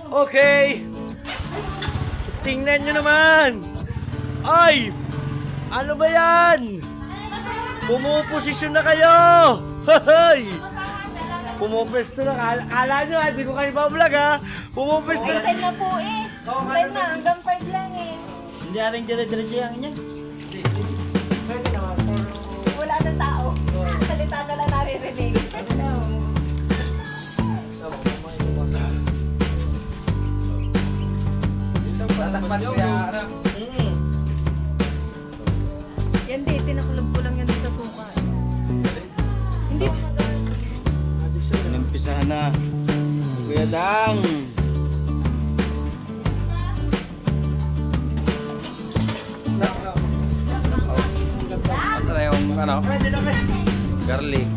Okay. Tingnan nyo naman. Ay! Ano ba yan? Pumuposisyon na kayo. Hoy! Pumupesto na. Kala nyo, hindi ko kayo pa-vlog ha. Pumupesto na. 10 na po eh. 10 na, hanggang 5 lang eh. Hindi natin dire-diretso yung niya. Pwede naman. Wala nang tao. Salita na lang naririnig. Tatakpan ko yan. Yan di, tinakulog ko lang yan sa suka. Hindi. Inumpisahan na. Kuya Dang. Masarap yung ano? Garlic.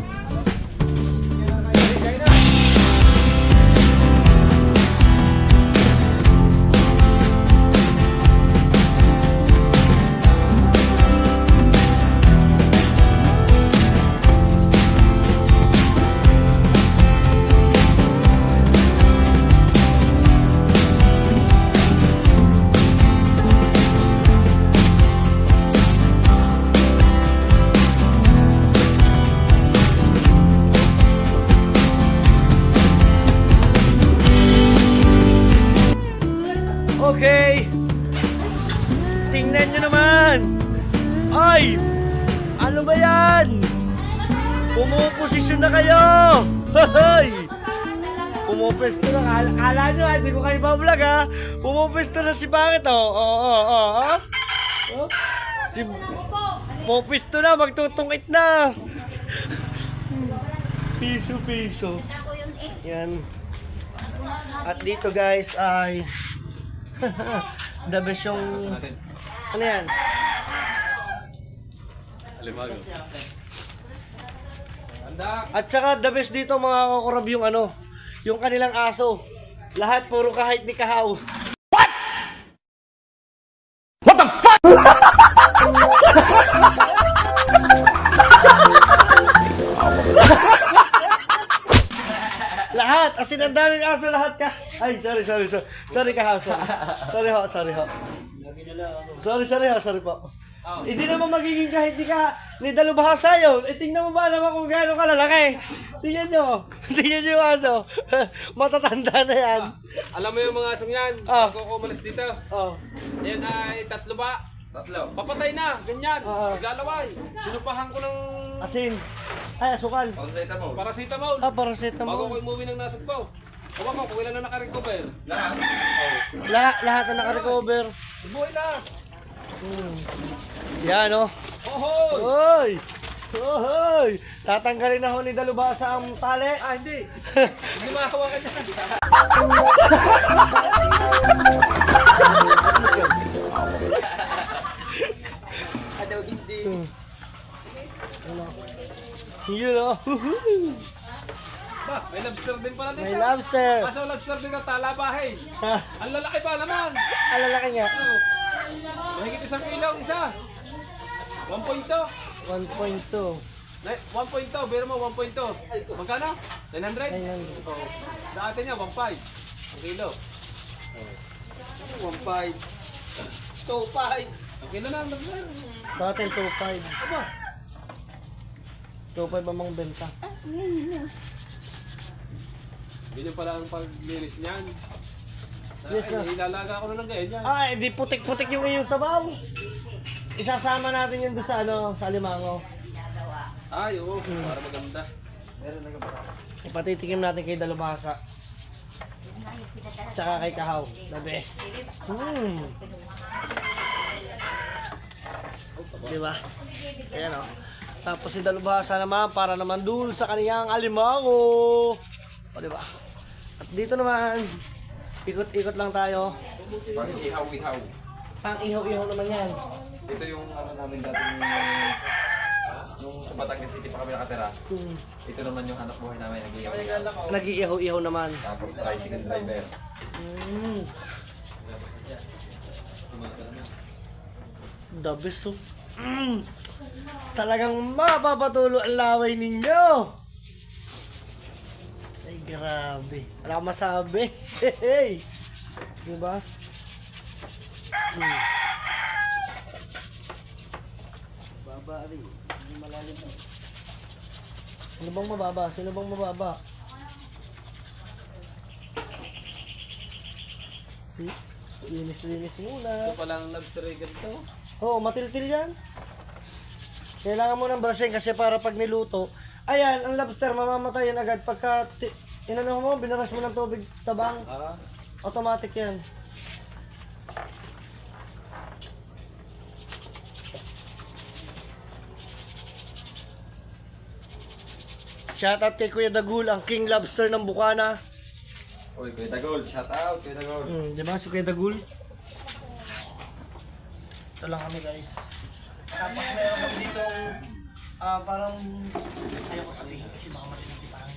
Okay. Tingnan nyo naman. Ay! Ano ba yan? Pumuposisyon na kayo. Hoy! Pumupesto na. Kala nyo, hindi ko kayo pa-vlog ha. Pumupesto na si Pangit oh. Si Pupesto na, magtutungit na. Piso. Yan. At dito guys ay the best yung ano yan? Alimago. At saka the best dito mga kakurab yung ano, yung kanilang aso. Lahat puro kahit ni Kahaw. What the fuck? Lahat, as in ang daming aso lahat ka. Ay, sorry. Sorry Kahaw, sorry ho. Sorry po. Hindi naman magiging kahit di ka ni dalubhasa yun. Tingnan mo ba naman kung gaano kalalaki. Tingnan nyo yung aso. Matatanda na yan. Alam mo yung mga asong yan? Ah. Bago ko umalis dito. Oh. Yan ay 3 ba? 3. Papatay na, ganyan. Galaway. Sinupahan ko ng Asin. Ay, asukal. paracetamol. Ah, Bago paracetamol. ko umuwi ng nasag ko. Kawan ko, kung ilan na nakarecover. Lahat na nakarecover. Buhay na. Yan, oh. Ohoy! Hoy! Tatanggalin na ho ni Dalubhasa ang tali. Ah, hindi. Hindi makahawakan niya. Adaw hindi. Yun, oh. Ba, may lobster din pala dito. May lobster. Kaso lobster din ang talabahin. Ang lalaki ba naman? Alalaki nga. Ano? Mahigit 1 kilo ang isa. 1.2. 1.2. 1.2, pero mo 1.2. Magkano? 900? 900. Oo. Sa atin niya, 1.5. Ang kilo. 1.5. 2.5. Ang kilo na, magkano? Sa atin, 2.5. Aba, 2.5 ang mga benta. ganyan pala ang paglinis niyan. Yes, na. Ilalaga ko na ng ganyan. Ay, di putik-putik yung iyong sabaw. Isasama natin yun doon sa ano, sa Alimango. Ay, oo, para maganda. Ipatitikim natin kay Dalubhasa. Tsaka kay Kahaw. The best. Diba? Ayan o. Tapos si Dalubhasa naman para naman dun sa kaniyang Alimango. O diba? At dito naman, ikot-ikot lang tayo. Pang ihaw-ihaw. Pang ihaw-ihaw naman yan. Ito yung ano namin dati nung sa Batangas City pa kami nakatira. Ito naman yung hanap buhay namin. Nag-iihaw-ihaw naman. Tapos tricycle driver. The best oh. Talagang mapapatulo ang laway ninyo. Ay Grabe. Wala akong masabi. Hey! Diba? Baba rin. Hindi malalim. Sino bang mababa? Sino bang mababa? Linis-linis muna. Ito palang nag-trigger to. Oo, matiltil yan. Kailangan mo ng brushing kasi para pag niluto, ayan, ang lobster mamamatay yan agad pagka inano mo, binarush mo ng tubig tabang, Ah, automatic yan. Shoutout kay Kuya Dagul, ang King Lobster ng Bukana. Uy, Kuya Dagol, shout out, Kuya Dagol. Di ba si Kuya Dagul? Ito lang kami guys. Tapos meron kami ditong parang ayaw ko sabihin kasi baka matinig di parang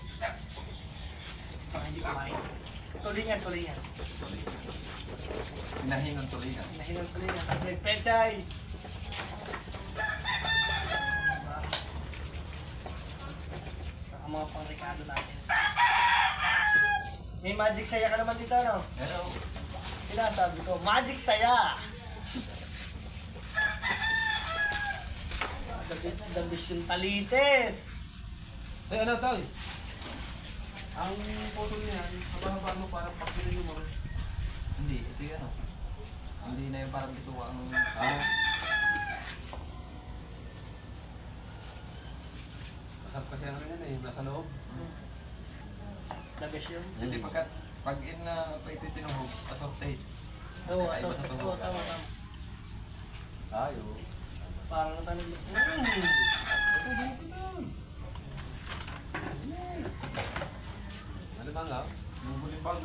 baka hindi kumain. Tulingan. Hinahin ng tulingan. Nahinang tulingan. Tapos may pechay. Saka mga pang-ricado natin. May magic saya ka naman dito, no? Hello. Sinasabi ko, magic saya! Dabis yung talites! eh ano to? Ang photo niyan, haba-haba mo parang pakilin mo. Hindi, ito yung ano. Hindi na yung parang dito ang... Masap kasi ano yan eh, nasa loob. Dabis yun. Hindi pag in na ititinong assortate. Oo, Ay, so, basta to. oo, tama. Ayo. Parang natanong mo. Ano ba nga?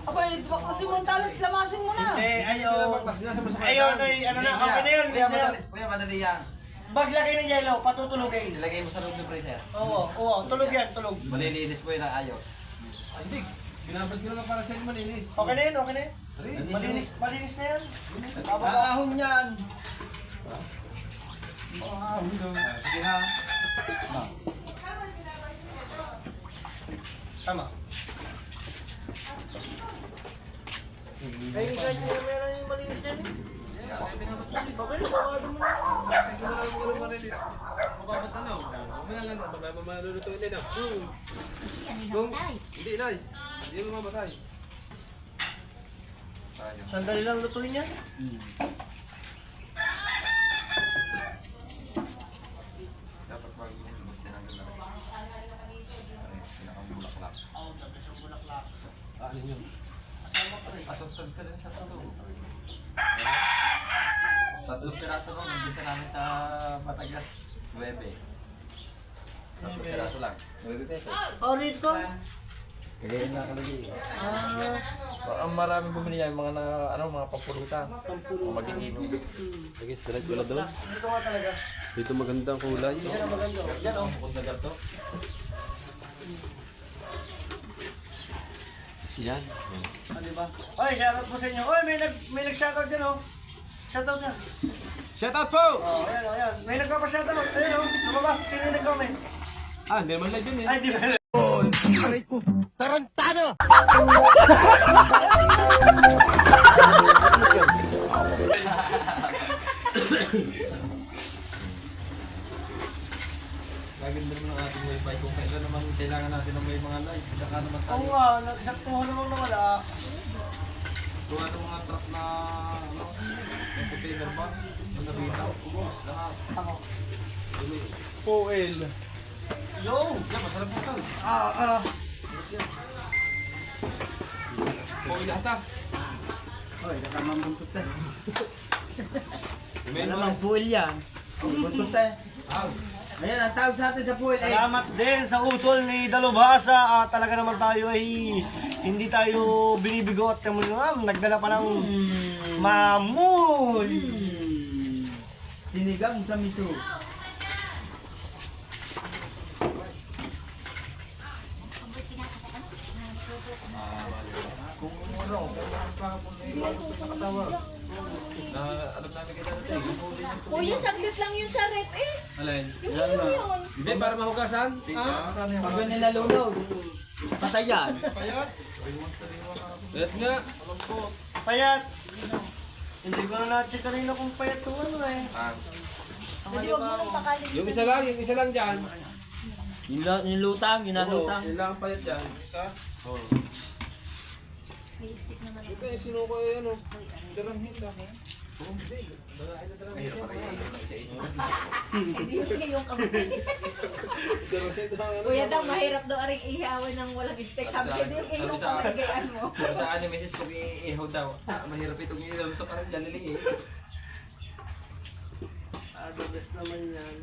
Abay, duwak na si Montalas, lamasin mo na. Hindi, ayaw. Kasi nasa masama. Ayaw na ano na, okay na yun. Kuya, Gusto na. Kuya, madali yan. Baglaki ng yellow, patutulugin. Ilagay mo sa loob ng freezer. Oo, tulog yan, tulog. Malilinis mo yun ang ayos. Ay, hindi. Binabad ko naman para sa inyo malinis. Okay na yun, okay na yun. Malinis na yan. Ahon yan. Sige ha. Tama. Ay, kahit meron yung malinis dyan eh. Okay na, bawado mo na. Kasi mo lang yung malinis. Mababat na no. Mamaya lang, malulutuin din no. Hindi, Nay. Hindi mo mamatay. Sandali lang lutuin yan. Dapat pag inubos din ang ganda. Pinakamulaklak. Oo, tapos yung bulaklak. Ano yun? Kasama pa rin. Assorted ka din sa tulo. Tatlong piraso nung nandito namin sa Batangas. 9. Tatlong piraso lang. 9 pesos. Oh, Rico. Kaya na kalagi. Ang maraming bumili yan, mga mga pampulutan. Kung mag-iinom. Lagi straight wala doon. Dito nga talaga. Dito magandang kulay. Yan ang maganda. Yan oh. Bukod na ganito. Yan. Ah, diba? Oy, shoutout po sa inyo. Oy, may nag-shoutout dyan oh. Shoutout na. Shout out po! Oh, ayan oh, ayan. May nagpapa-shoutout. Ayun oh. Lumabas. Sino yung nag-comment? Ah, hindi naman live yun eh. Ay, di ba? Gaganda naman ang ating wifi kung kailan naman kailangan natin ng may mga live. Tsaka naman tayo. Oo nga, nagsaktuhan naman nawala. Kung ano mga truck na ano, yung container ba? Ang nabita. Ubos. Lahat. Ako. Foil. Yo! Yan, masarap ito. Foil lahat ah. Oy, nakamang buntot na. May Namang puwil yan. Buntot na. Ayan, ang tawag sa atin sa puwil ay Salamat din sa utol ni Dalubhasa. Talaga naman tayo ay hindi tayo binibigo at nagdala pa ng mamoy. sinigang sa miso. Na alam namin kita natin. Yung huli niyo. Kuya, saglit lang yun sa rep eh. Alin? Yung ulo yun. Hindi, para mahugasan. Tika. Pag nilalulaw. Patay yan. Let nga. Payat! Hindi ko na na-check kanina kung payat to ano eh. Hindi wag mo nang pakalin. Yung isa lang dyan. Yung lutang, ginalutang. Yun lang ang payat dyan. Isa? Oo. May stick naman ako. Ito, sino ko yan o? Darang hit lang. Mahirap pala i-ihaw na isa-isa. Hindi yung kamay. Kuya daw, mahirap daw aring ihawin ng walang stick. Sabi ko, hindi yung kamay gayaan mo. Pero sa ano, misis ko i-ihaw daw. Mahirap itong i-ihaw sa parang daliling eh. The best naman yan.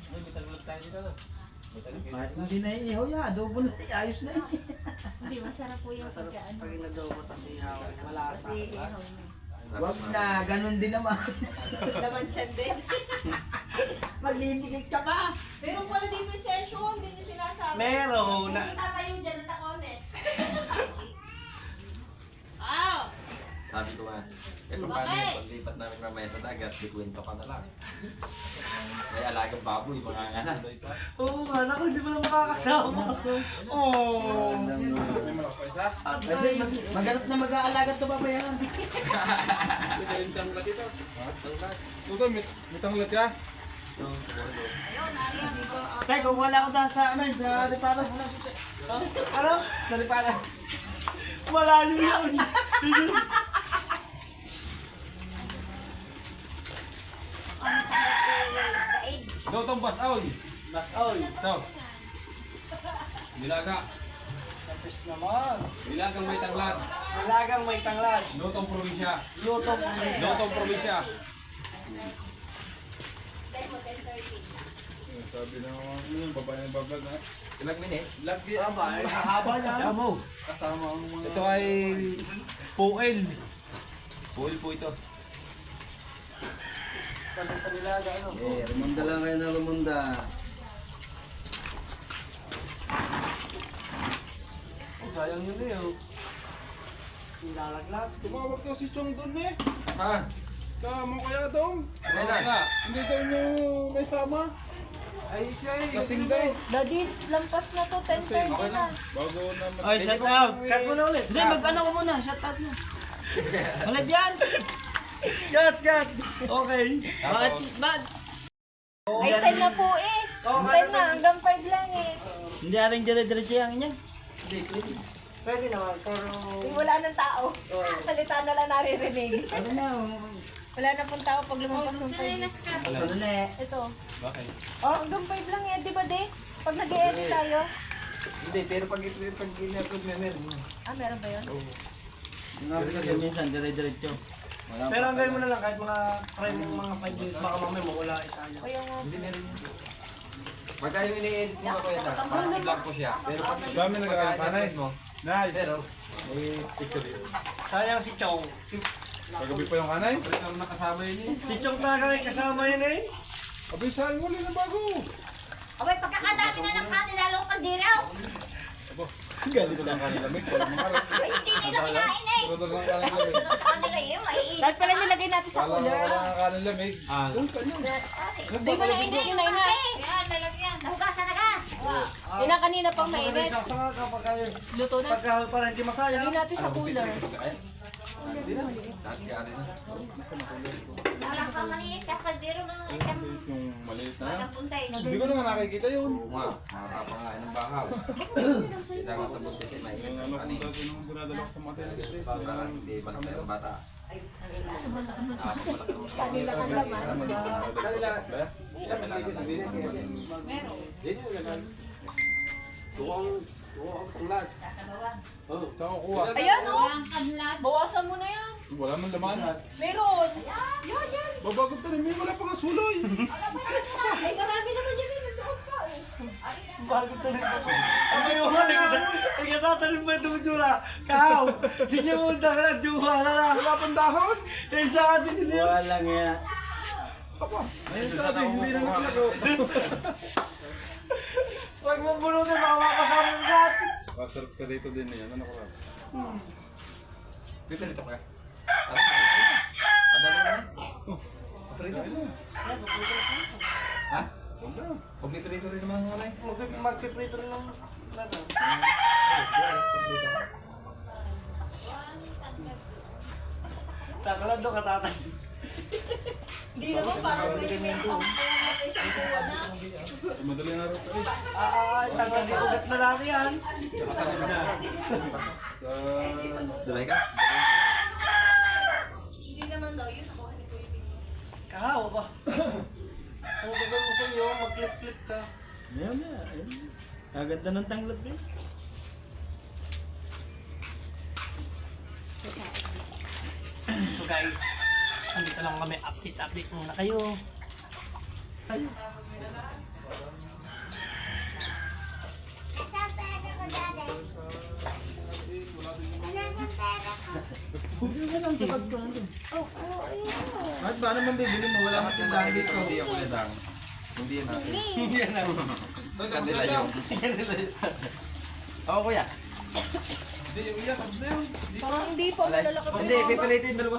May mitalulog tayo dito na. Kahit hindi na iihaw yan, adobo na ayos na eh. Hindi, masarap po yung Masarap pagkaan. pag inadobo tapos ihaw. Malasa. Kasi ihaw mo. Wag na, ganun din naman. Laman siya din. Magdidikit ka pa. Meron pala dito yung session, hindi nyo sinasabi. Meron na. Hindi tatayo dyan at ako-nex. Ah! Sabi ko nga, paano yung paglipat namin mamaya sa dagat, dikwento ka na lang. May alagang baboy, mga nganan. Oo nga, naku, hindi mo na makakasama. Oo. May malaki pa isa? Kasi maghanap na mag-aalaga ito babayaran. May daling tanglat ito. Tutoy, may tanglat ka? Tay, kung wala ko dyan sa amin, sa Ripado. Ano? Sa Ripado. Malalim yun. Dotong basaw. Mas all. Ito. Nilaga. Tapos naman. Nilagang may tanglat. Malagang may tanglad. Lutong probinsya. Lutong Lutong probinsya. Sabi na babae ng bablog na. Ilang minutes? Lagi. Aba, ay haba na. Amo. Kasama ang mga... Ito ay puel. Full po ito. Sabi sa nilaga, ano? Rumunda lang kayo na rumunda. Sayang yun eh. Oh. Nilalaglag. Tumawag daw si Chong doon eh. Saan? Sa mo kaya daw. Kailan? Hindi daw nyo may sama. Ay, siya eh. Kasing daw. Daddy, lampas na to, 10:30 na. Bago na Ay, shout out. Cut mo na ulit. Hindi, mag-ano ko muna. Shout out mo. Malib yan. Cut, cut. Okay. Bakit? Ba't? Ay, 10 na po eh. 10 na, hanggang 5 lang eh. Hindi ating dire-diretso yung inyan. Pwede naman, pero... Wala nang tao. Salita na lang naririnig. Ano na? Wala na pong tao pag lumampas ng 5. Ito ulit. Ito. Bakit? Hanggang 5 lang eh, di ba di? Pag nag-e-edit tayo. Hindi, pero pag in-upload na meron. Meron ba yun? Ngabi kasi minsan dire-diretso. Wala Pero ang gawin mo na lang, kahit mga try mo mga 5 minutes, baka mamaya mawala isa niya. O yung... Hindi meron yun. Pagka yung ini-edit mo ako yan, parang blank po siya. Pero pag Dami nagkakapanay. mo, Nay, pero may picture dito. Sayang si Chong. kagabi pa yung kanay. Balik ang nakasama yun eh. Si Chong talaga ay kasama yun eh. Abay, saan mo na bago? Abay, pagkakadami na ng kanin, lalong kaldiraw. Galit lang kanila. May parang mga Ay, hindi nila kinain eh. Pero lang kanila. Ano sa kanila eh, maiinit. Lahat pala nilagay natin sa Wala cooler. nga kanila. May Ah, Hindi ko na init yun na ina. Yan, lalagyan. Nahugasan na ka. Ina kanina pang mainit. Sasanga kapag kayo. Luto na. Pagka para hindi masayang. Lagay natin sa cooler. Lahat ka rin na. Sarap pa maliit sa kaldero mga isang yung maliit na yan. nagpunta eh. Hindi ko naman nakikita yun. Oo nga, makakapangain ng bahaw. Kita nga sa buntis eh, may Yung ano kung dati nung dinadala ko sa mga tennis. parang hindi malaki ang bata. Kanila ang laman. kanila. Isa may lang ang Meron. Yan yung laman. Tuwang tanglat. Oh. Saan ko kuha? Ayan o. Ang kanlat. Bawasan mo na yan. Wala man laman. Meron. Yan, yan. Babagot na rin. May wala pa nga suloy. Ay, marami naman yan. Nagdaot pa oh. Bago tanim ako. Ang yung hali ko sa... Nagkatatanim mo ito jura. Kahaw. Hindi niya mo na juha na lang. Wala pang dahon. Yung isa atin hindi yun. Wala nga. Ayun sabi, hindi na naglagaw. Huwag mo bunutin, baka makasama mo lahat. Kasarap ka dito din yan. Ano ko lang? Dito dito ka. Adali na. Ha? Pagpiprito rin naman nga lang. Magpiprito rin lang. Takalad do katatay. Hindi naman parang may isang buwan na. Madali na rin ito. Takalad di ugat na lang yan. Dulay ka? Hindi naman daw, yun ako. Hindi ko yung Kahawa ba? Ano ba mo sa iyo? Mag-clip-clip ka. Ayan na. Kaganda ng tanglad eh. So guys, andito lang kami, update muna kayo. Sa pera ko dati. Wala ng pera ko. Oo, yun. At paano man bibili mo? Wala akong tindahan dito. Hindi ako nidang. Hindi yan natin. Yan na. Kandila yung. Oo kuya. Hindi, yung iyak, tapos na yun. Parang hindi pa malalaki pa. Hindi, pipilitin yung dalawa.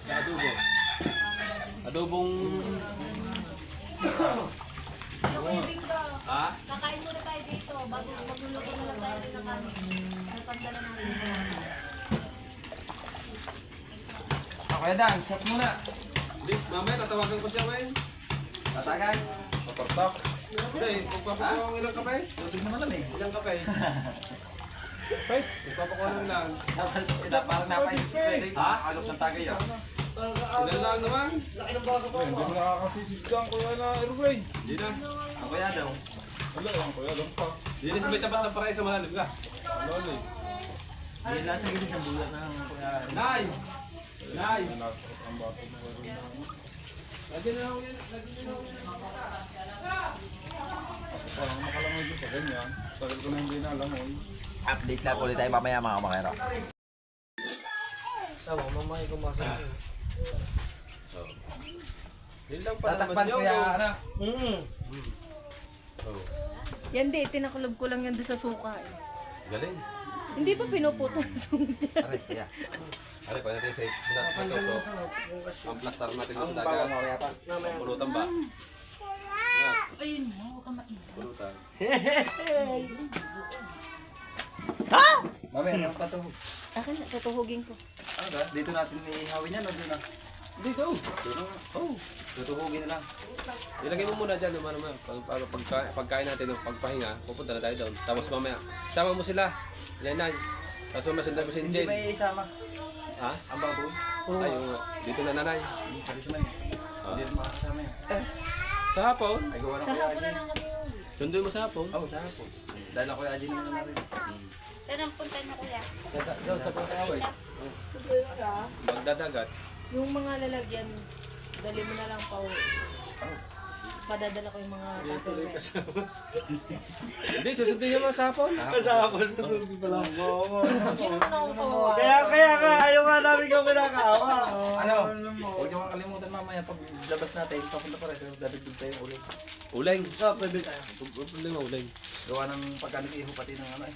Sa adobo. Adobong... Ha? Kakain muna tayo dito. Bago magluluto na lang tayo din ng kanin. May pagdala namin. Okay, Dan. Shot muna. Hindi, mamaya tatawagan ko siya, Wen. Tatagan. Papartak. Hindi, magpapakuha ng ilang kapais. Tubig naman lang eh. Ilang kapais. Kapais? Magpapakuha ng lang. Parang napaisip. Ha? Alok ng tagay ah. Ilan lang naman? Laki ng bago ko. Hindi mo nakakasisidyan kuya na airway. Hindi na. Ang kuya daw. Wala lang kuya, lang pa. Hindi na sabay tapat ng paray sa malalim ka. Lalo eh. Hindi lang sa gilid ng bulat ng kuya. Nay! Nay! Ang bato mo kayo. Lagyan na ako yan. Lagyan na ako yan. Parang makalangoy din sa ganyan. Tagal ko na hindi na alam mo. Update lang ulit tayo mamaya mga makero. Tama, mamaya kumasok. Yun lang pa naman Tatakpan yun. kuya. Ano? Yan di, tinakulog ko lang yan doon sa suka. Eh. Galing. Hindi pa pinuputo ng suka. Aray, kuya. Ano pa natin sa ang plastar natin sa dagat. bawang mamaya pa. Pulutan ba? Ayun mo, huwag ka mainit. Pulutan. Mamaya, ano pa to? Akin na, tutuhugin ko. Ano ba? Dito natin ihawin yan o doon na? Dito. Oh, tutuhugin na lang. Ilagay mo muna dyan naman naman. Pagkain natin, pagpahinga, pupunta na tayo doon. Tapos mamaya, sama mo sila. Yan na. Tapos mamaya sundan mo si Hindi Jane. may isama. Ha? Ang baboy. Ay, dito na nanay. Sabi sa manya. Hindi rin makakasama yan. Sa hapon, Ay, gawa na Sa kuya hapon na Ajin. lang kami yun. sunduin mo sa hapon. Oo, sa hapon. Dahil ako kuya Ajin naman na rin. Saan ang punta niyo, kuya? Doon sa pagkaway. Magdadagat. Yung mga lalagyan, dali mo na lang pa uwi. Padadala ko yung mga tupperware. Hindi, susundin niyo mo sa hapon. Kasama sa susunod pa lang. Hindi naman ako kawawa. Kaya ka, ayaw nga namin kung kinakawa. Ano? Huwag niyo kakalimutan mamaya pag labas natin. Papunta pa rin. Dadagdag tayo ulit. Uleng. Pwede tayo. Problema, uleng. Gawa ng pagkanig-iho pati ng ano eh.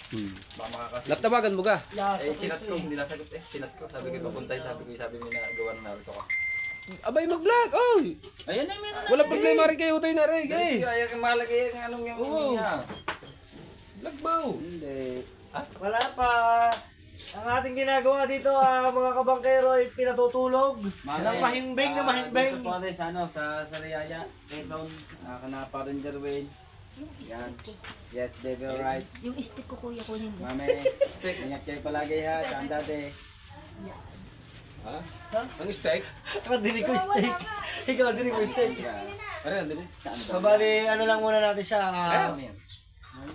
Baka makakasip. Natawagan mo ka. Eh, chinat ko. Hindi nasagot eh. Chinat ko. Sabi ko papunta. Sabi mo na gawa ng Naruto ka. Abay, mag-vlog. Oy! Ayan na, meron na. Wala problema rin kayo tayo na rin. Eh. Ayaw kang malagay yung anong yung Oo. niya. Vlog mo. Hindi. Wala pa. Ang ating ginagawa dito, mga kabangkero, ay pinatutulog. Ng mahimbing na mahimbing. Ito po sa ano, sa Sariaya, Quezon, nakanapa rin Jerwin. Yan. Yes, baby, alright. Yung stick ko kuya kunin mo. Mami, ingat kayo palagi ha, saan dati. Ha? Ang steak? Ikaw dinig ko steak. Ikaw dinig ko steak. Ano yan, dali? Mabali, ano lang muna natin siya. Mami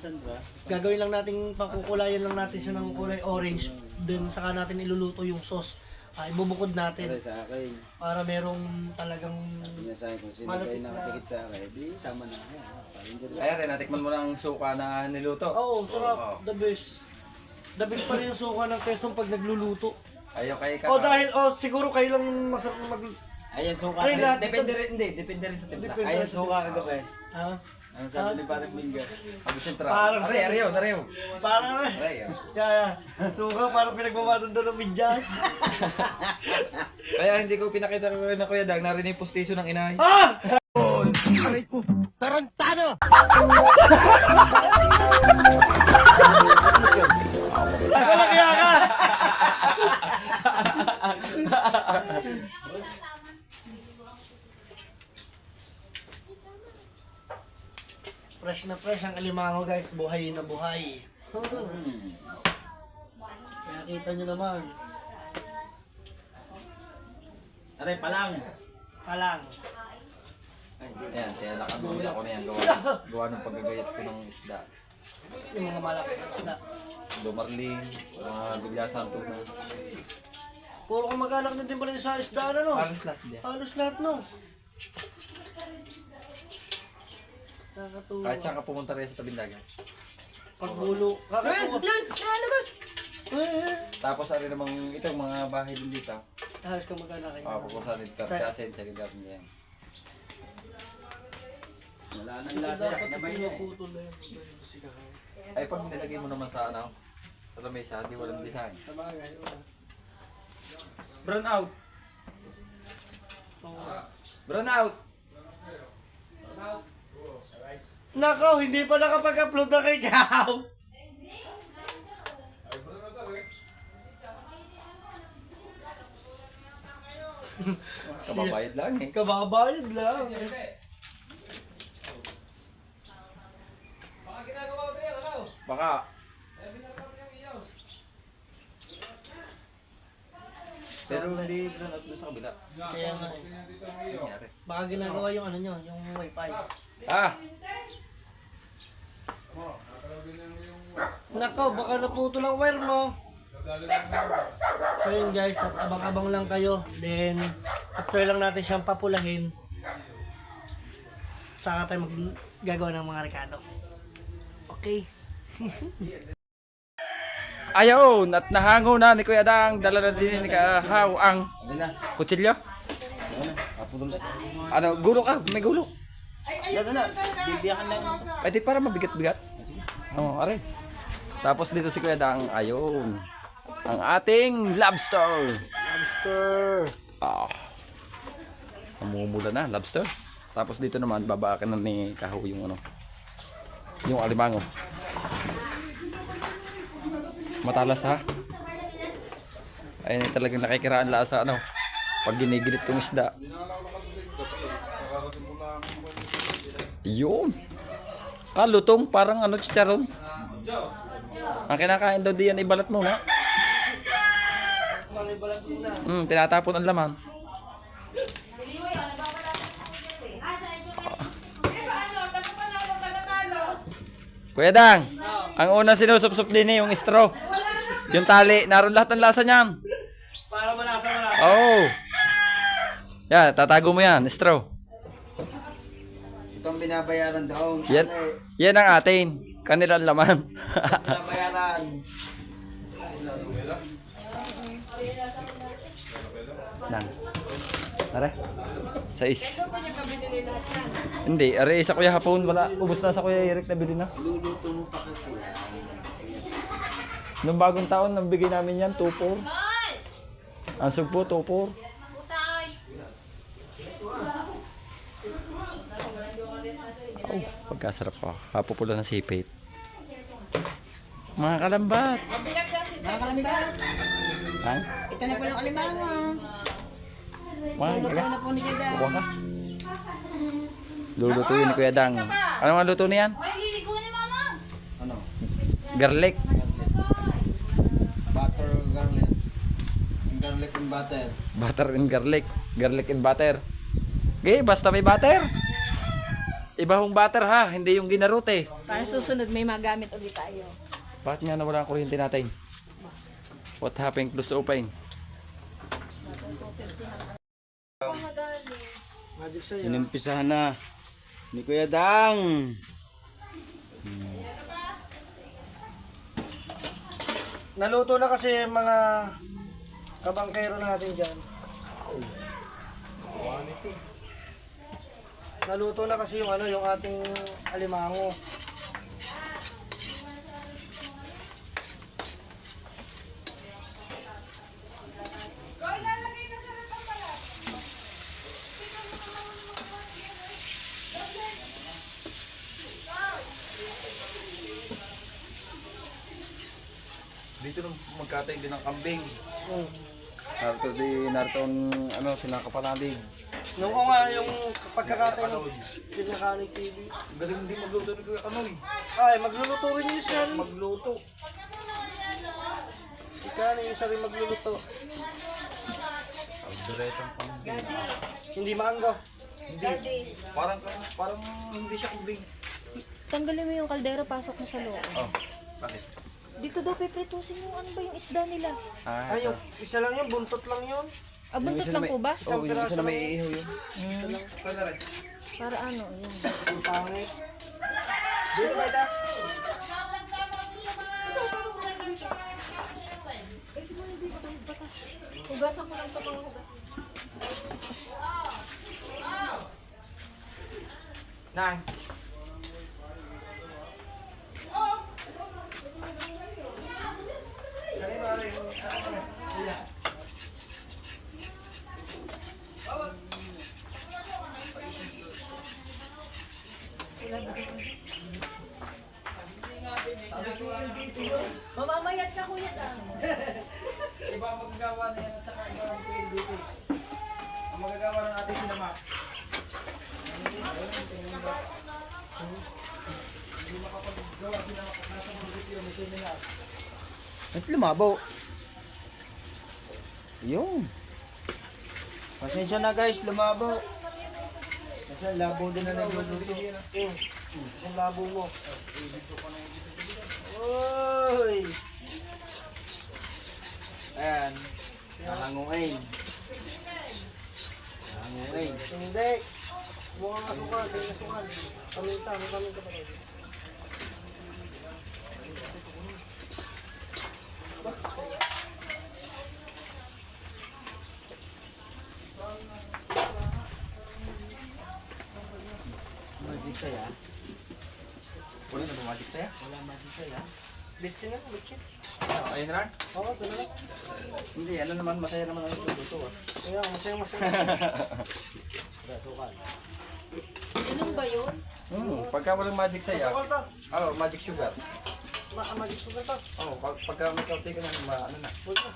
Sandra. Gagawin lang natin, pakukulayan lang natin siya ng kulay orange. Then saka natin iluluto yung sauce. Ibubukod natin Pero sa akin, para merong talagang pinasahin kung sino kayo nakatikit sa akin, di sama na. Parang Jerwin. Kaya rin, natikman mo na ang suka na niluto. Oo, sarap. The best. The best pa rin yung suka ng Quezon pag nagluluto. Ayaw kay O dahil, siguro kayo lang yung masarap na mag... Ayan, suka. Ay, lahat Depende rin, hindi. Depende rin sa timpla. Ayan, suka kagabi. Ha? Ang sabi ni Parang Binga. Sabi sentra. Parang Aray, ariyo, ariyo. Parang ano? Aray, Kaya, suka parang pinagmamatan doon ng bidyas. Kaya hindi ko pinakita ko na Kuya Dag, narinig yung postisyon ng inay. Ah! Tarantado! Wala kaya ka! Fresh na fresh ang alimango guys, buhay na buhay. Kaya kita nyo naman, Aray, palang. palang. Ayan, kaya nakabuli ako na yan. Gawa ng paggagayat ko ng isda. Yung mga malaki na isda. Lumarlin, mga biglasan tuna. Puro kamag-anak na din pala yung sa isda na no? Halos lahat din. Halos lahat no? Nakakatuwa. Kahit saan ka pumunta rin sa tabing dagat. Pagbulo. Kakatuwa. Yan! Lalabas! Tapos ano namang itong mga bahay din dito. Halos kamag-anak kayo. Pupunta dito. Sa- Kasi sa gagawin niya yan. Wala nang lasa. Namay niya eh. Putol na yun. Ay pag nilagay mo naman sa ano, sa lamesa, di walang design. Sa bagay. Brown out! Oo. Brown out! Nako, hindi pa nakapag-upload na kay Chow. Kababayad lang eh. Kababayad lang. Baka. Pero hindi brown out doon sa kabila. Kaya nga eh. Nangyari. Baka ginagawa yung ano nyo, yung wifi. Ah! Nako, baka naputol ang wire mo. So yun guys, at abang-abang lang kayo. Then, after lang natin siyang papulahin, saka tayo gagawa ng mga rekado. Okay. Ayaw! At nahango na ni Kuya Dang. Dala na din ni Kahaw ang Ayan na. kutsilyo. Ayan na. Apudol. Ano, gulo ka? May gulo. Yan na. Bibiyakan lang. Ay, di para mabigat-bigat. Oo, aray. Tapos dito si Kuya Dang, ayun. Ang ating lobster. Lobster. Ah. Namumula na, lobster. Tapos dito naman, babaakan na ni Kahaw yung ano. Yung alimango. Matalas ha. Ayun talagang nakikiraan lasa ano. Pag ginigilit kong isda. Yun. Kalutong, parang ano, chicharon. Ang kinakain daw diyan, ibalat muna. Tinatapon ang laman. Kuya Dang, ang unang sinusupsup din yung straw. Yung tali, naroon lahat ng lasa niyan. Para malasa. Oh. Yan, tatago mo yan, straw. Itong binabayaran daw. Yan, yan ang atin. Kanila ang laman. Binabayaran. Nang. Tara. 6. Hindi, are sa Kuya hapon wala. Ubos na sa Kuya Eric na bili na. Luluto mo pa kasi. Nung bagong taon, nabigay namin yan, 2-4. Ang sugpo, 2-4. Oh, pagkasarap pa. Hapupula ng sipit. Mga kalambat. Mga kalambat, Ha? ito na po yung alimango. Mga Luto kalambat. na po ni Kuya. Bukuha ka. Lulutuin ni Kuya Dang. Ano nga luto niyan? Ay, liligo ni Mama. Ano? Garlic. Butter garlic. Yung garlic and butter. Butter and garlic. Garlic and butter. Okay, basta may butter. Iba hong butter ha, hindi yung ginarute. Para susunod may magamit ulit tayo. Bakit nga nawala ang kuryente natin? What happened? Close open. Magic sa'yo. Inumpisahan na ni Kuya Dang. Naluto na kasi mga kabangkero natin dyan. Naluto na kasi yung yung ating alimango. Dito nung magkatay din ng kambing. Mm. Narito ang sinakapanalig. Nung nga yung pagkakataon ng Pinakanig TV. Galing din magluto ni Kuya Kanoy. Ay, magluluto rin yung isa. Magluto. Ika na yung isa rin magluluto. Diretang kambing. Hindi maanggaw. Parang hindi siya kambing. Tanggalin mo yung kaldero, pasok mo sa loob. Oh, bakit? Dito daw pipritusin yung ano ba yung isda nila. Ay, yung isa lang yun, buntot lang yun. Ah, buntot lang po ba? Isang Yung piraso isa na may lang. iihaw yun. Para ano, yan. Ang pangit. Hugasan ko lang ito pang hugas. Nang. Mamamayat ka kuya ta. Iba ang magagawa na yan at saka iba ang pwede dito. Ang magagawa ng ating sinama. At lumabaw. Yung. Pasensya na guys, lumabaw. Kasi labo din na nagluluto. Ang labo mo. Uy! Ayan. Nahanguin. Nahanguin. Hindi. Mukhang asukal, may asukal. Paminta, may paminta pa rin. Magic saya. Wala na bumalik sa'yo? Wala magic saya. Bitsin na, bitsin. Ayun na. Oo, ito na lang. Hindi, ano naman, masaya naman ang luto. Kaya, masaya. Asukal. Ganun ba yun? Pagka walang magic saya, Asukal to. magic sugar. Magic sugar to. Pagka may kaunti ka na, ano na. Huwag na.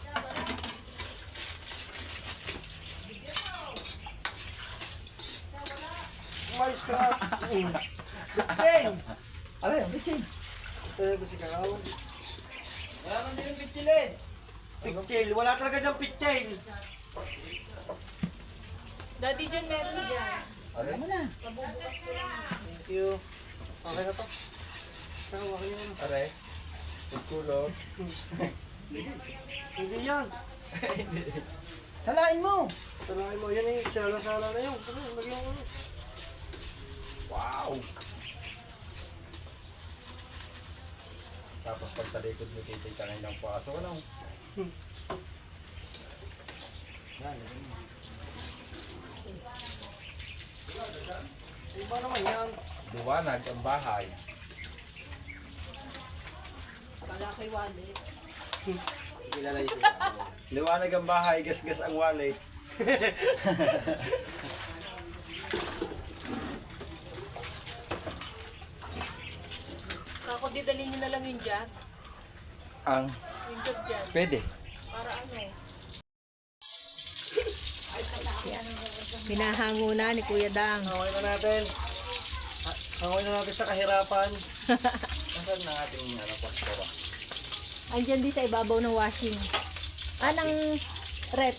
Umayos ka. Bitsin! Ano yun? Bitchin. Ito yung si Karaw. Wala man din yung pitchilin. Pitchail. Wala talaga dyan pitchail. Daddy dyan meron dyan. Ano mo na? Thank you. Okay na to. Kaya, okay na. Are. Kulot. Hindi yan. Salain mo! Talahin mo. Yan eh. Sala-sala na yun. Ano, lagyan mo. Wow! Tapos pag talikod mo kitay ka ngayon ng paso, ano? Yan. Iba naman yan. Liwanag ang bahay. Para kay Wallet. Kilala yung Liwanag ang bahay, gasgas ang wallet. Kako, didalhin nyo na lang yung dyan. Ang Yung job dyan. pwede. Para ano? Pinahango na ni Kuya Dang. Hangoy na natin. Hangoy na natin sa kahirapan. Nasaan na ating pastoro? Andyan din sa ibabaw ng washing. Anang rep.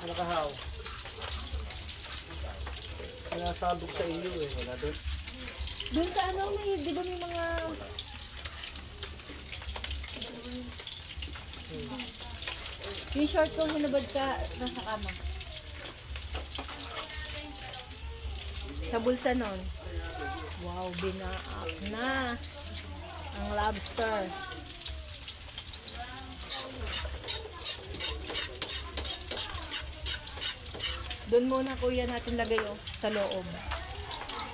Nakahaw. Sinasabog sa iyo eh. Wala doon. Doon sa ano, may, di ba may mga... Yung short ko, hinubad ka nasa kama. Sa bulsa nun. Wow, binaak na. Ang lobster. Doon muna kuya natin lagay sa loob.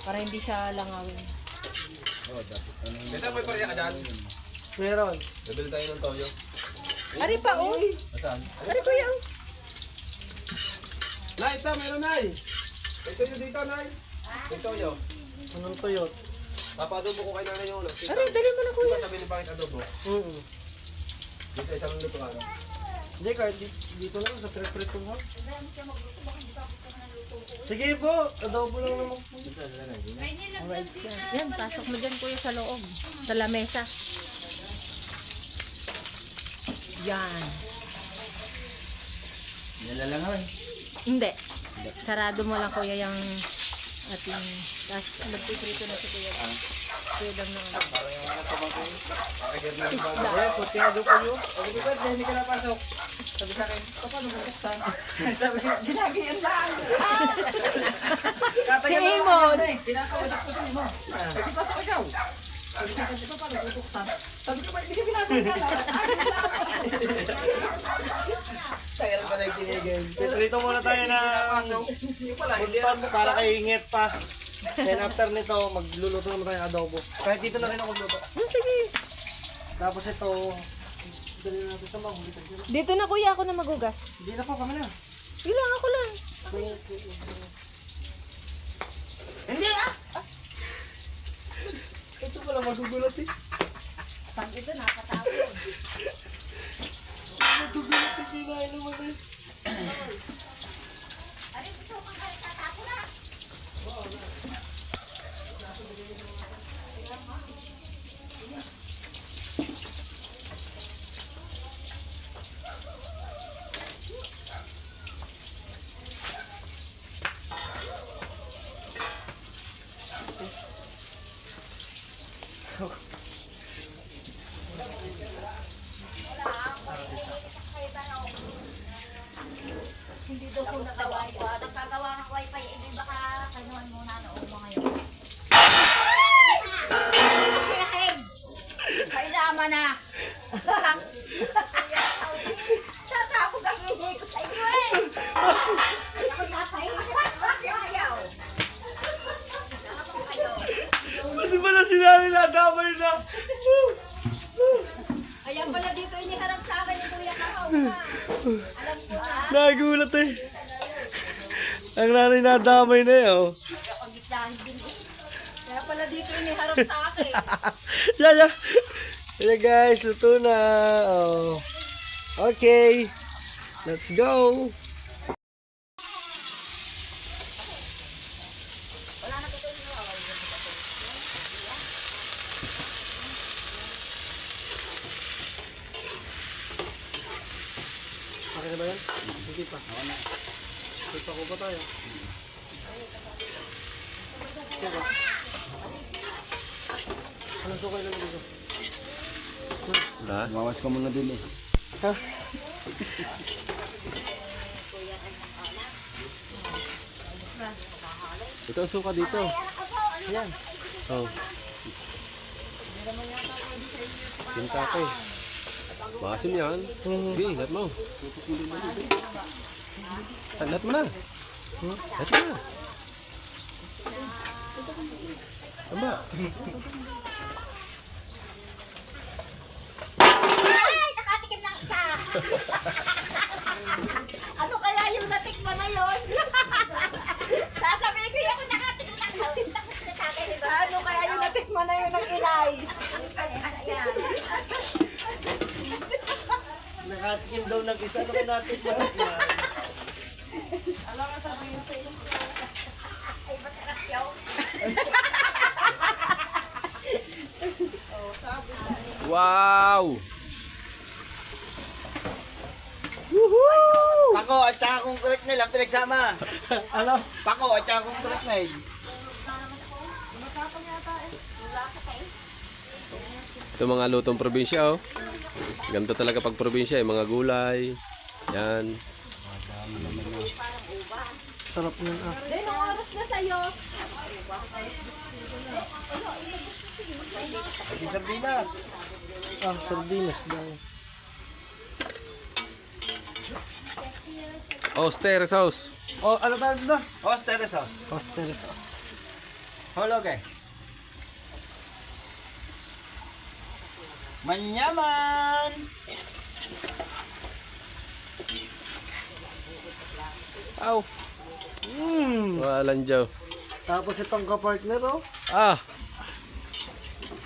Para hindi siya langawin. Dito may pariya ka dyan. Meron. Bibili tayo ng toyo. Ari pa Saan? Ari kuya Nay, ito, meron nay. May toyo dito, nay. May toyo. Anong toyo? Papadobo ko kay nanay yung ulo. Ari, dali mo na kuya. Diba sabi ni Pangit adobo? Dito isang luto ka. Hindi, kahit dito lang sa pre-prito mo. Sige po, adobo lang naman po. Alright, yan. Pasok mo dyan kuya sa loob. Sa lamesa. Yan. Nilalangaw eh. Hindi. Sarado mo lang kuya yung ating... Tapos magpiprito na si kuya. Kuya lang na. Isda. Eh, putyado po yun. Hindi ka napasok. Sabi sa akin, paano bubuksan? Sabi ko, ginagayan lang. Si Imon. Pinakausap ko si Imon. Kasi pasok ikaw. Sabi sa akin, paano bubuksan? Sabi ko, hindi ka ginagayan lang. Tagal pa nagtinigil. Piprito muna tayo ng buntot para kay ingit pa. Then after nito, magluluto naman tayo ng adobo. Kahit dito na rin ako magluto. Sige. Tapos ito, dali na natin ito mahulitan sila. Dito na kuya ako na magugas. Hindi na po, kami na. Ilang ako lang. Hindi ah! Ito pala magugulat eh. Pag ito nakakatapos. Magugulat eh, kinain naman eh. Hindi daw ko nagkagawa ng wifi. Hindi baka kanuhan muna na umo ngayon. Kirahin! Kailama na! Sasabog ang hindi ko sa inyo eh! Ako napahiya! Ayaw! Hindi ba na sinabi na damay na? Ayan pala dito iniharap sa akin ni Kuya Kahaw na. Alam ko na. Nagulat eh. Ang nanay na damay na eh oh. Ako gisahin din eh. Kaya pala dito iniharap sa akin. Yeah, yeah. Yeah guys, luto na. Oh. Okay. Let's go. Okay na ba yan? Hindi pa. Hindi pa ko ba tayo? Suka. Anong suka yung dito? Mawas ka muna din eh. Ha? Ito ang suka dito. Yan. Oh. Kintake. Basim yan. Sige, lahat mo. Lahat mo na. Lahat mo na. Aba. Ay! Nakatikim ng isa! Ano kaya yung natikman na yun? Sasabihin ko yung ako nakatikim ng isa. Ano kaya yung natikman na yun ng ilay? Ayan. Nakatikim daw ng isa. Ano ba natin ba? Ay, masarap yun. Wow! Pako at saka kung correct nila, pinagsama. Ano? Pako at saka kung correct na yun. Ito mga lutong probinsya oh. Ganito talaga pag probinsya eh, mga gulay. Yan. Sarap niyan ah. Ilang oras na sa'yo? Yung sardinas. Ah, sardinas daw. Oyster sauce. Oh, ano ba ito? Oyster sauce. Oyster sauce. Hulog eh. Manyaman! Aw. Walang Joe. Tapos itong kapartner, oh. Ah.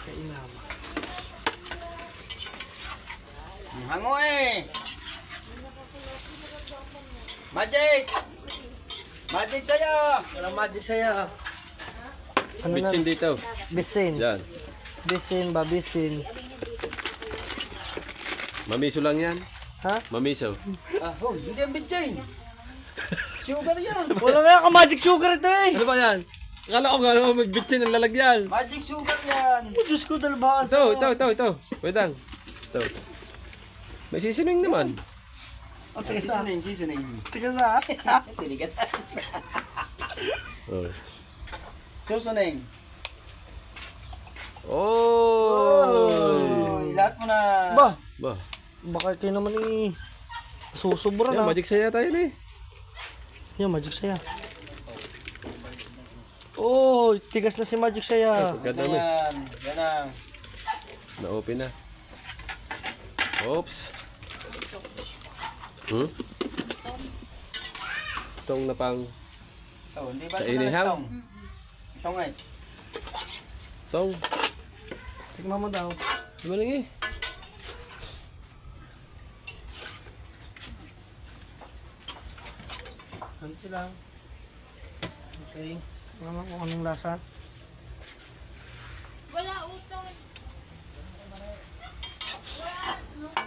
Kainama. Ang hango eh! Magic! Magic sa'yo! Walang magic saya. Ano na? Bitchin dito. Bisin. Yan. Bisin ba? Bisin. Mamiso lang yan. Ha? Mamiso. Ah, oh, hindi ang bitchin. Sugar yan. Wala nga ka magic sugar ito eh. Ano ba yan? Akala ko gano'n may bitchin ang lalagyan. Magic sugar yan. Oh, Diyos ko, dalbasa. Ito. Wait lang. Ito. May sisiming naman. Oh, tigas sa. Seasoning. Tigas sa. Tinigas. Oh. Susuning. Oh. Lahat mo na. Ba, Ba. baka kayo naman eh. Susubra Yan, na. magic saya tayo na eh. Yan, magic saya. Oh, tigas na si magic saya. Ganda mo. Yan. Yan ang. Na-open na. Oops. Itong na pang Oh, hindi ba Sa sila inihaw? itong? Itong eh. itong. Tignan mo daw. Di ba lang eh? Ganti lang. Okay. Ano kung anong lasa? Wala utang.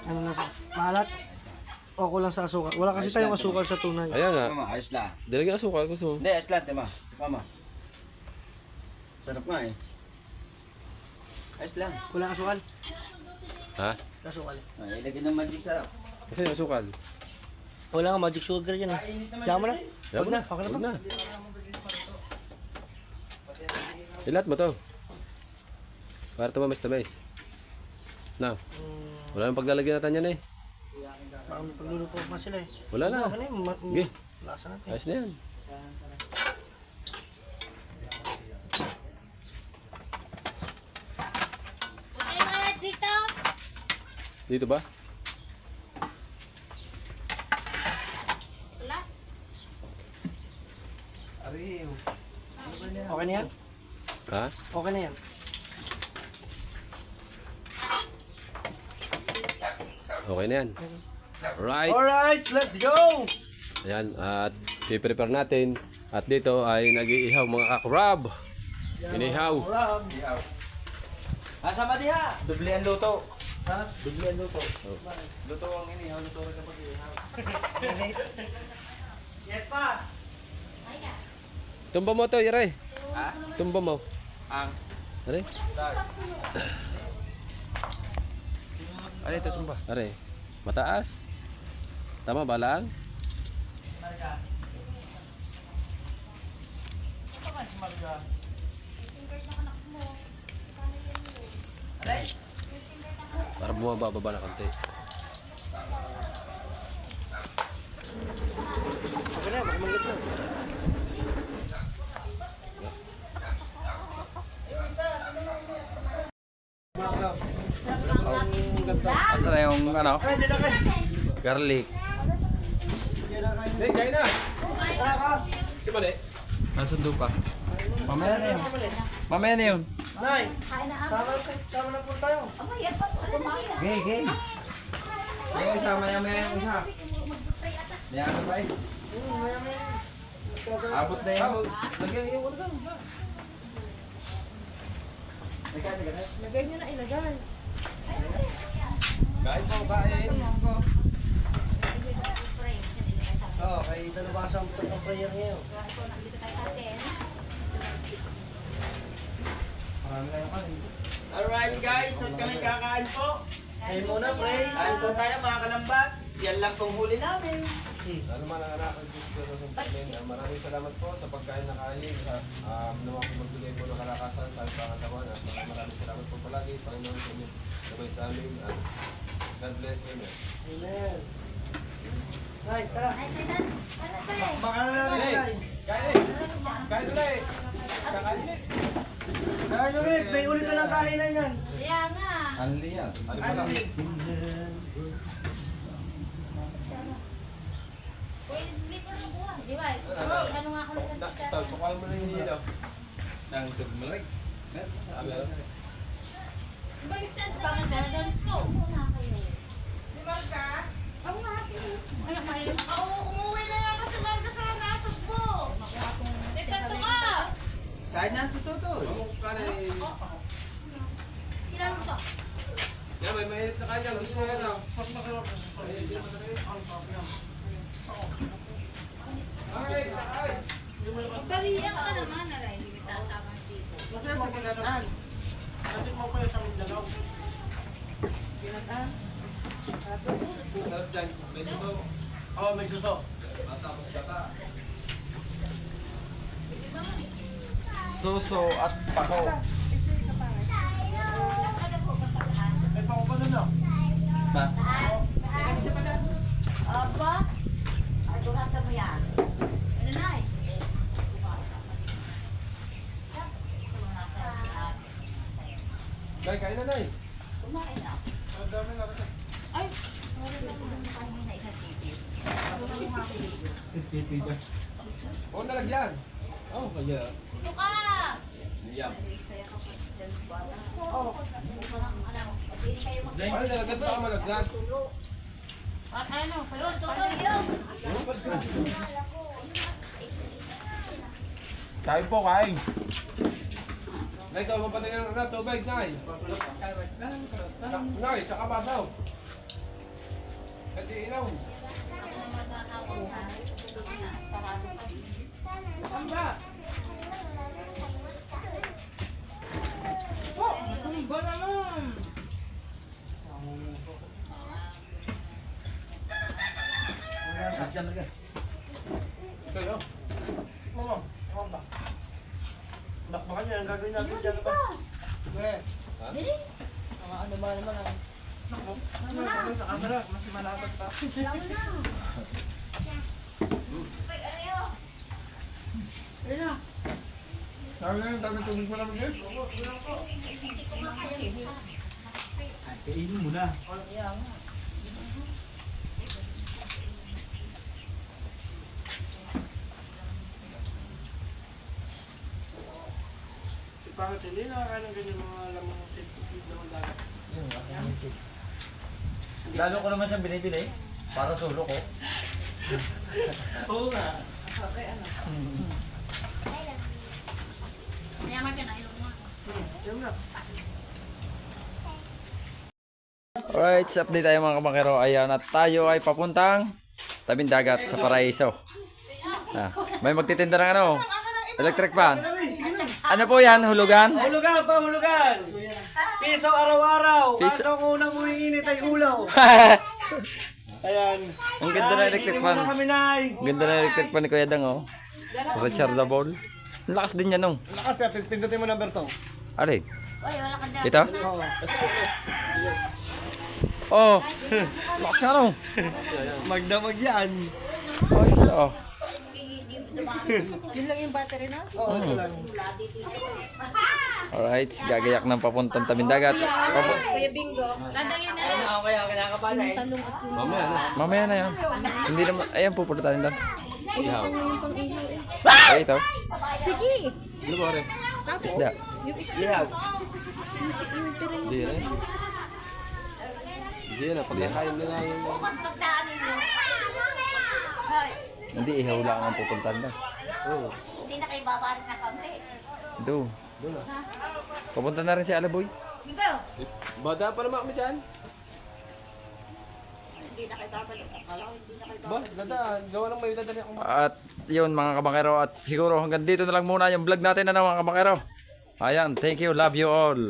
Ano lasa? Maalat? O kulang sa asukal. Wala kasi tayong asukal sa tunay. Ayan nga. Mama, ayos lang. Dilagyan asukal. Gusto mo? Hindi, ayos lang, tema. Mama. Sarap nga eh. Ayos lang. Kulang asukal? Ha? Asukal. Ah, ilagay ng magic sa... Kasi yung asukal. Wala nga, magic sugar yan eh. Diyan mo na. Huwag na, okay na to. Huwag na. Ilat mo to. Para tumamis-tamis. Na. Wala nang paglalagyan natin yan eh. Baka may pagluluto pa sila eh. Wala na. Okay na yun. Sige. Lasa natin. Ayos na yan. Utay na dito. Dito ba? Wala. Okay na yan? Ha? Okay na yan. Okay na yan. Right. Alright, let's go! Ayan. At i-prepare natin. At dito ay nag-iihaw mga kakrab. Inihaw. Rob. Asa ba diha? Dubli ang luto. Ha? Bigli ang luto. Luto ang inihaw, luto rin kapag ihaw. Yan pa! Tumba mo to, Yare. Ha? Tumba mo. Ang. Are. Ano ito tumba? Are. Mataas. Tama ba lang? Para bumababa na konti. Okay na, makamanggit na. Asa na yung ano? Ay, hindi na kayo. Garlic. Hindi, kain na. Si Mali. Nasundo pa. Mamaya na yun. Mamaya na yun. Nay, Kain na sama na po tayo. Ama, yan pa. Kumain. Okay, okay. Ay, isa, maya-maya yung isa. May ano pa eh. Abot na yun. Lagyan yung ano lang. Lagay nyo na ilagay. Kain po, kain. Oo, kay dalawasa ang prayer ngayon. Alright guys, at kami kakain po. Kain muna, pray. Kain po tayo mga kalambat. Yan lang pong huli namin. Ano man ang anak, maraming salamat po sa pagkain na kain. Naman po magbigay po ng kalakasan sa aming pangatawan. Maraming salamat po palagi. Panginoon sa inyo. Sabay sa amin. God bless. Amen. Amen. Nay, tara. Ay, kailan? Wala pa eh. Baka na natin, Hey! Nay. Kain! Kain ulit! Kakain ulit! Nay, ulit. May ulit na lang kainan yan. Kaya nga. Anli yan. Ano pa lang? Uy, slipper mo buwan. Di ba? Uy, ano nga ako na sa Ito, tukain mo lang yung ilaw. Nang tugmalay. Sabi lang. Baliktad na ba? Dalit ko. Muna kayo. Si Marga? Ako nga happy. Anak, mahirap. Oo, umuwi na nga kasi Marga sa nasag mo. Ito ka! Kain na si Tutoy. Kanin. Kailan mo to? Yan, may mainit na kain dyan. Gusto mo yan, ah. Okay, kain. Magbariyan ka naman, aray. Hindi ka sasama dito. Sarap dyan. May suso. Oh, may suso. Tapos gata. Suso at pako. May pakupano na. Ma. Aba? Adurata mo yan. Ano na eh? Nay, kain na, Nay. Kumain na. Ang dami na rin. Ay, sorry naman. Kain na isang titi. Oo, nalagyan. Oh, kaya. Ito ka! Yum. Oh, ano, hindi kayo mag- Ay, nalagyan pa ka malagyan. Ano? Yun, tuloy yun! Kain po, kain. Nay, ikaw mapatingin na tubig, Nay. Nay, tsaka basaw. Kasi ilaw. Ito yun. Mama, mama ba? Bakbakan niya, ang gagawin natin dyan ba? Dili? Sa camera, mas malapad pa. Lang na. Uy, areho. Sabi nga yung dami tubig mo naman yun. Kainin mo na. Bakit hindi nakakain ng ganyan mga lamang sensitive na dagat? Lalo ko naman siyang binibili. Para solo ko. Oo nga. Mayaman ka na, ilong mo. Diyan na. Alright, sa update tayo mga kamakero. Ayan, at tayo ay papuntang tabing dagat sa Paraiso. May magtitinda ng ano? Electric fan. Sige na. Ano po yan? Hulugan? Hulugan pa, hulugan! Piso araw-araw! Piso. Kaso kung unang umiinit ay ulaw. Ayan. Ang ganda na electric fan. Iinom na kami, Nay. Ang ganda na electric fan ni Kuya Dang, oh. Rechargeable. Ang lakas din yan, oh. Lakas na, pindutin mo number 2. Alay, Uy, wala ka dyan. ito? Oo. Oh, lakas nga, no. Magdamag yan. Ayos, oh. Yun lang yung battery na? Oo, ito lang. Alright, gagayak ng papuntang tabing dagat. Kuya Bingo. Dadali na lang. Ako kaya kinakabahan eh. Talong at yung Mamaya na. Mamaya na yan. Hindi naman, ayan, pupulutan doon. Ihaw. yung pang-ihaw eh. Ay, ito. Sige. Ano ba rin? Isda. Yung isda. Ihaw. Yung tirin mo. Hindi rin. Hindi na. Pagkakain nila yung... Bukas pagdaanin mo. Hoy, Hindi, ihaw lang ang pupuntan doon. Oo. hindi na kayo babalik na kaunti. Ito. Papunta na rin si Alaboy. Ikaw, Bada pa naman kami dyan. hindi na kayo babalik. Akala ko hindi na kayo Ba, dada. Gawa lang may dadali akong... At yun mga kamakero, at siguro hanggang dito na lang muna yung vlog natin na mga kamakero. Ayan, thank you, love you all.